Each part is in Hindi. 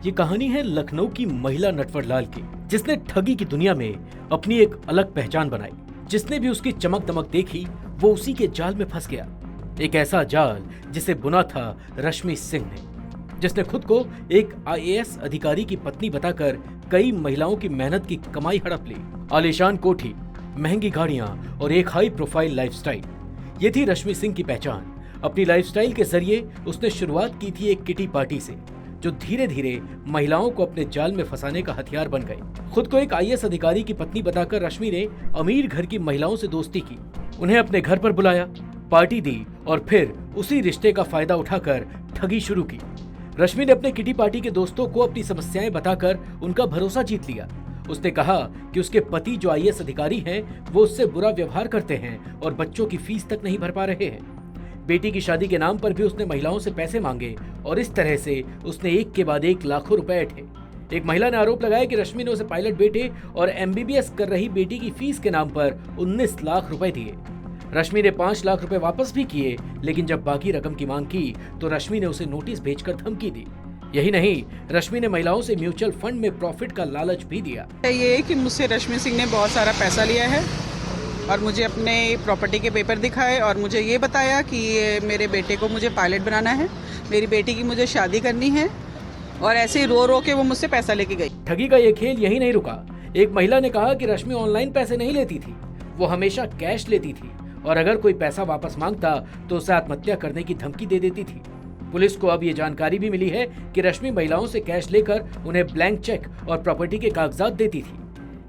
ये कहानी है लखनऊ की महिला नटवर लाल की, जिसने ठगी की दुनिया में अपनी एक अलग पहचान बनाई। जिसने भी उसकी चमक दमक देखी वो उसी के जाल में फंस गया। एक ऐसा जाल जिसे बुना था रश्मि सिंह ने, जिसने खुद को एक IAS अधिकारी की पत्नी बताकर कई महिलाओं की मेहनत की कमाई हड़प ली। आलीशान कोठी, महंगी गाड़ियां और एक हाई प्रोफाइल लाइफस्टाइल, ये थी रश्मि सिंह की पहचान। अपनी लाइफस्टाइल के जरिए उसने शुरुआत की थी एक किटी पार्टी से, जो धीरे धीरे महिलाओं को अपने जाल में फंसाने का हथियार बन गई। खुद को एक IAS अधिकारी की पत्नी बताकर रश्मि ने अमीर घर की महिलाओं से दोस्ती की, उन्हें अपने घर पर बुलाया, पार्टी दी और फिर उसी रिश्ते का फायदा उठाकर ठगी शुरू की। रश्मि ने अपने किटी पार्टी के दोस्तों को अपनी समस्याएं बताकर उनका भरोसा जीत लिया। उसने कहा कि उसके पति जो IAS अधिकारी हैं वो उससे बुरा व्यवहार करते हैं और बच्चों की फीस तक नहीं भर पा रहे हैं। बेटी की शादी के नाम पर भी उसने महिलाओं से पैसे मांगे और इस तरह से उसने एक के बाद एक लाखों रुपए ऐंठे। एक महिला ने आरोप लगाया कि रश्मि ने उसे पायलट बेटे और MBBS कर रही बेटी की फीस के नाम पर 19 लाख रुपए दिए। रश्मि ने 5 लाख रुपए वापस भी किए, लेकिन जब बाकी रकम की मांग की तो रश्मि ने उसे नोटिस भेजकर धमकी दी। यही नहीं, रश्मि ने महिलाओं से म्यूचुअल फंड में प्रॉफिट का लालच भी दिया। ये कि मुझसे रश्मि सिंह ने बहुत सारा पैसा लिया है और मुझे अपने प्रॉपर्टी के पेपर दिखाए और मुझे ये बताया कि मेरे बेटे को मुझे पायलट बनाना है, मेरी बेटी की मुझे शादी करनी है, और ऐसे ही रो रो के वो मुझसे पैसा लेके गई। ठगी का ये खेल यही नहीं रुका। एक महिला ने कहा कि रश्मि ऑनलाइन पैसे नहीं लेती थी, वो हमेशा कैश लेती थी और अगर कोई पैसा वापस मांगता तो उसे आत्महत्या करने की धमकी दे देती थी। पुलिस को अब ये जानकारी भी मिली है कि रश्मि महिलाओं से कैश लेकर उन्हें ब्लैंक चेक और प्रॉपर्टी के कागजात देती थी।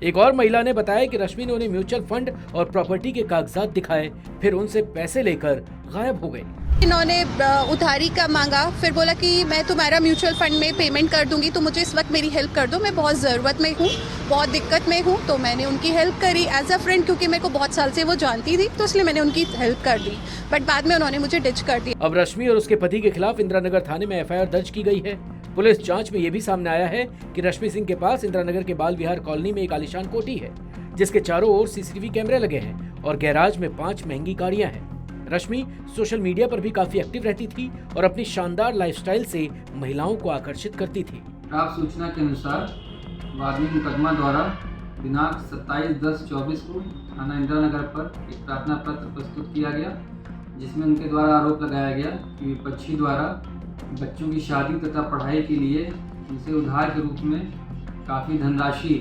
एक और महिला ने बताया कि रश्मि ने उन्हें म्यूचुअल फंड और प्रॉपर्टी के कागजात दिखाए, फिर उनसे पैसे लेकर गायब हो गए। इन्होंने उधारी का मांगा, फिर बोला कि मैं तुम्हारा म्यूचुअल फंड में पेमेंट कर दूंगी, तो मुझे इस वक्त मेरी हेल्प कर दो, मैं बहुत ज़रूरत में हूँ, बहुत दिक्कत में हूँ। तो मैंने उनकी हेल्प करी एज अ फ्रेंड, क्योंकि मेरे को बहुत साल से वो जानती थी, तो इसलिए मैंने उनकी हेल्प कर दी। बट बाद में उन्होंने मुझे डिच कर दिया। अब रश्मि और उसके पति के खिलाफ इंदिरानगर थाने में FIR दर्ज की गई है। पुलिस जांच में ये भी सामने आया है कि रश्मि सिंह के पास इंदिरानगर के बाल विहार कॉलोनी में एक आलीशान कोठी है, जिसके चारों ओर CCTV कैमरे लगे हैं और गैराज में 5 महंगी गाड़ियां हैं। रश्मि सोशल मीडिया पर भी काफी एक्टिव रहती थी और अपनी शानदार लाइफस्टाइल से महिलाओं को आकर्षित करती थी। प्राप्त सूचना के अनुसार वादी मुकदमा द्वारा दिनांक 27/10/24 को थाना इंदिरानगर पर एक प्रार्थना पत्र प्रस्तुत किया गया, जिसमें उनके द्वारा आरोप लगाया गया कि विपक्षी द्वारा बच्चों की शादी तथा पढ़ाई के लिए उनसे उधार के रूप में काफ़ी धनराशि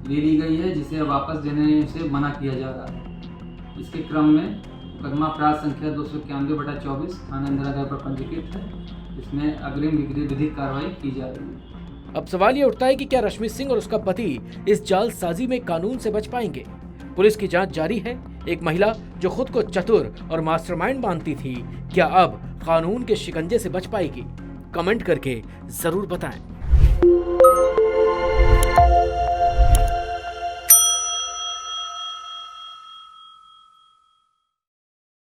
ले ली गई है, जिसे वापस देने से मना किया जा रहा है। इसके क्रम में मुकदमा अपराध संख्या 291/24 थाना इंदिरानगर पर पंजीकृत है, जिसमें अग्रिम विधिक कार्रवाई की जा रही है। अब सवाल ये उठता है कि क्या रश्मि सिंह और उसका पति इस जालसाजी में कानून से बच पाएंगे? पुलिस की जांच जारी है। एक महिला जो खुद को चतुर और मास्टरमाइंड मानती थी, क्या अब कानून के शिकंजे से बच पाएगी? कमेंट करके जरूर बताएं।